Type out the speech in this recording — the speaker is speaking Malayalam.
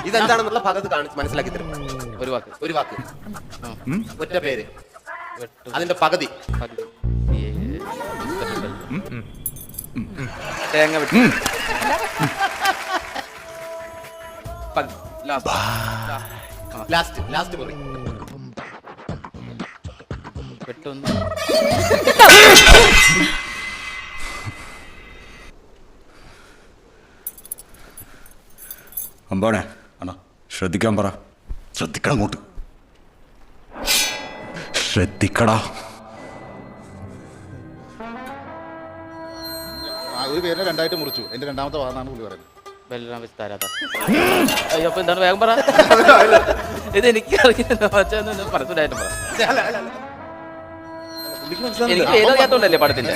ഇതെന്താണെന്നുള്ള ഭാഗത്ത് കാണിച്ച് മനസ്സിലാക്കി തരും. ഒരു വാക്ക് ഒറ്റ പേര് അതിന്റെ പകുതി തേങ്ങ വെട്ടി ലാസ്റ്റ് മുറി വെട്ടൊന്ന് അമ്പാണേ അണ്ണാ ശ്രദ്ധിക്കാൻ പറ. ശ്രദ്ധിക്കണം, അങ്ങോട്ട് ശ്രദ്ധിക്കടാ. ഒരു പേരിനെ രണ്ടായിട്ട് മുറിച്ചു. എന്റെ രണ്ടാമത്തെ വാദമാണ് പുള്ളി പറയുന്നത്. അയ്യോ അപ്പൊ എന്താണ് വേഗം പറ. ഇത് എനിക്ക് മനസ്സിലായിട്ട് പറ. എനിക്ക് പേരറിയാത്തോണ്ടല്ലേ പടത്തിന്റെ.